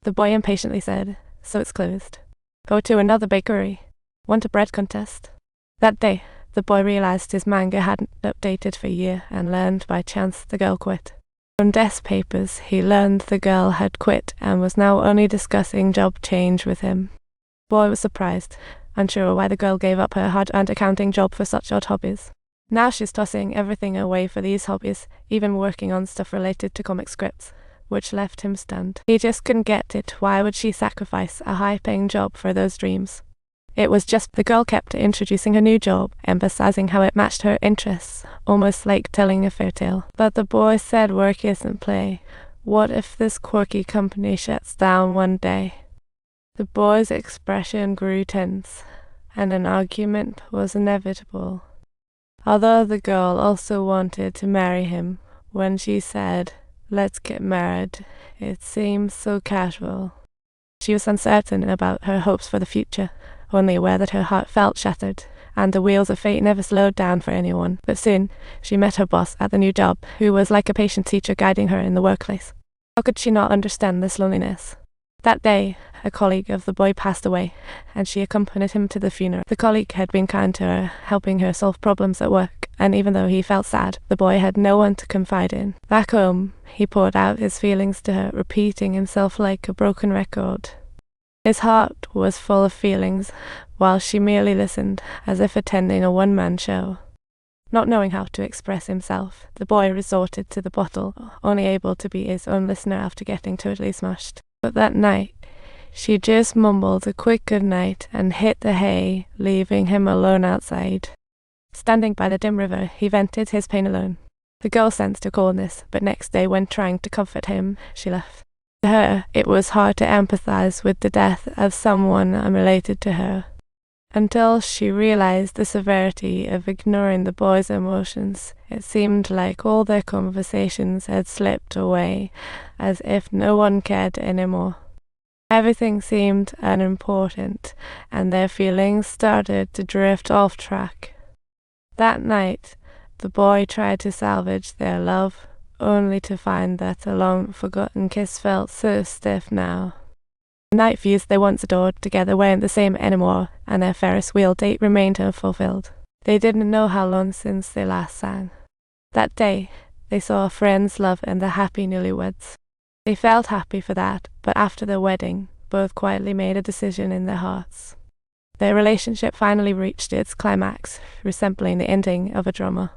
The boy impatiently said, "So it's closed. Go to another bakery. Want a bread contest?" That day, the boy realized his manga hadn't updated for a year and learned by chance the girl quit. From desk papers, he learned the girl had quit and was now only discussing job change with him. The boy was surprised, unsure why the girl gave up her hard-earned accounting job for such odd hobbies. Now she's tossing everything away for these hobbies, even working on stuff related to comic scripts, which left him stunned. He just couldn't get it. Why would she sacrifice a high-paying job for those dreams? It was just the girl kept introducing her new job, emphasizing how it matched her interests, almost like telling a fairy tale. But the boy said work isn't play. What if this quirky company shuts down one day? The boy's expression grew tense, and an argument was inevitable. Although the girl also wanted to marry him, when she said, "Let's get married," it seemed so casual. She was uncertain about her hopes for the future, only aware that her heart felt shattered, and the wheels of fate never slowed down for anyone. But soon, she met her boss at the new job, who was like a patient teacher guiding her in the workplace. How could she not understand this loneliness? That day, a colleague of the boy passed away, and she accompanied him to the funeral. The colleague had been kind to her, helping her solve problems at work, and even though he felt sad, the boy had no one to confide in. Back home, he poured out his feelings to her, repeating himself like a broken record. His heart was full of feelings, while she merely listened, as if attending a one-man show. Not knowing how to express himself, the boy resorted to the bottle, only able to be his own listener after getting totally smashed. But that night, she just mumbled a quick goodnight and hit the hay, leaving him alone outside. Standing by the dim river, he vented his pain alone. The girl sensed her coldness, but next day when trying to comfort him, she left. To her, it was hard to empathize with the death of someone unrelated to her, until she realized the severity of ignoring the boy's emotions. It seemed like all their conversations had slipped away, as if no one cared anymore. Everything seemed unimportant, and their feelings started to drift off track. That night, the boy tried to salvage their love, only to find that a long-forgotten kiss felt so stiff now. The night views they once adored together weren't the same anymore, and their Ferris wheel date remained unfulfilled. They didn't know how long since they last sang. That day, they saw a friend's love and the happy newlyweds. They felt happy for that, but after their wedding, both quietly made a decision in their hearts. Their relationship finally reached its climax, resembling the ending of a drama.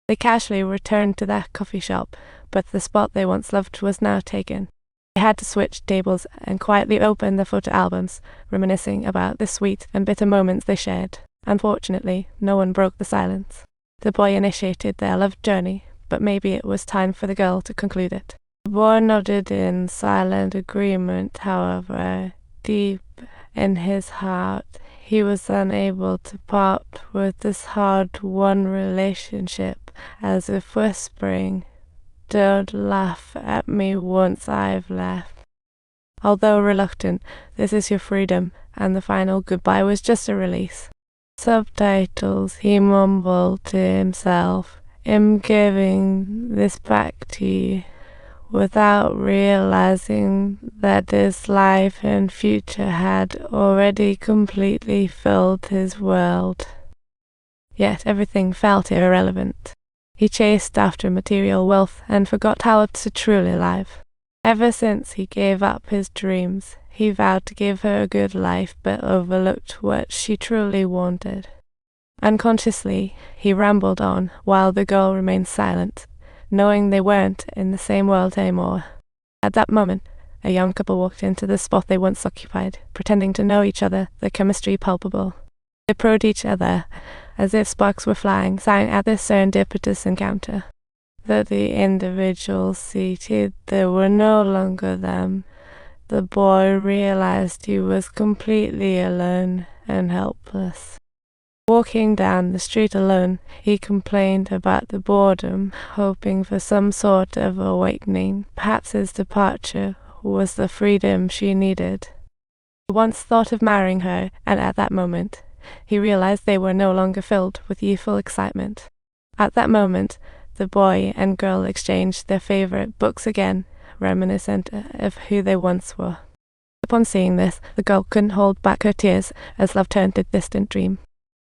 They casually returned to that coffee shop, but the spot they once loved was now taken. They had to switch tables and quietly open their photo albums, reminiscing about the sweet and bitter moments they shared. Unfortunately, no one broke the silence. The boy initiated their love journey, but maybe it was time for the girl to conclude it. The boy nodded in silent agreement, however. Deep in his heart, he was unable to part with this hard-won relationship, as if whispering, "Don't laugh at me once I've left." Although reluctant, this is your freedom, and the final goodbye was just a release. Subtitles, he mumbled to himself, "I'm giving this back to you," without realizing that his life and future had already completely filled his world. Yet everything felt irrelevant. He chased after material wealth and forgot how to truly live. Ever since he gave up his dreams, he vowed to give her a good life but overlooked what she truly wanted. Unconsciously, he rambled on while the girl remained silent, knowing they weren't in the same world anymore. At that moment, a young couple walked into the spot they once occupied, pretending to know each other, their chemistry palpable. They probed each other, as if sparks were flying, sighing at this serendipitous encounter. Though the individuals seated there were no longer them, the boy realized he was completely alone and helpless. Walking down the street alone, he complained about the boredom, hoping for some sort of awakening. Perhaps his departure was the freedom she needed. He once thought of marrying her, and at that moment, he realized they were no longer filled with youthful excitement. At that moment, the boy and girl exchanged their favorite books again, reminiscent of who they once were. Upon seeing this, the girl couldn't hold back her tears as love turned to distant dream.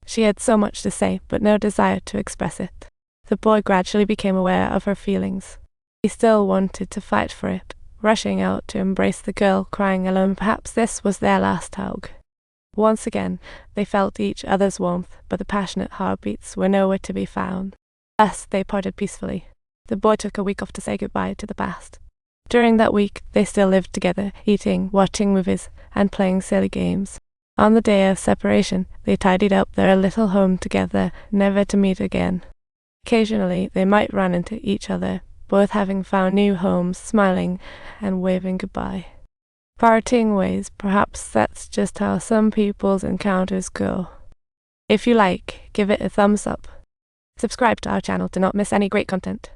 She had so much to say, but no desire to express it. The boy gradually became aware of her feelings. He still wanted to fight for it, rushing out to embrace the girl, crying alone. Perhaps this was their last hug. Once again, they felt each other's warmth, but the passionate heartbeats were nowhere to be found. Thus, they parted peacefully. The boy took a week off to say goodbye to the past. During that week, they still lived together, eating, watching movies, and playing silly games. On the day of separation, they tidied up their little home together, never to meet again. Occasionally, they might run into each other, both having found new homes, smiling and waving goodbye. Parting ways, perhaps that's just how some people's encounters go. If you like, give it a thumbs up. Subscribe to our channel to not miss any great content.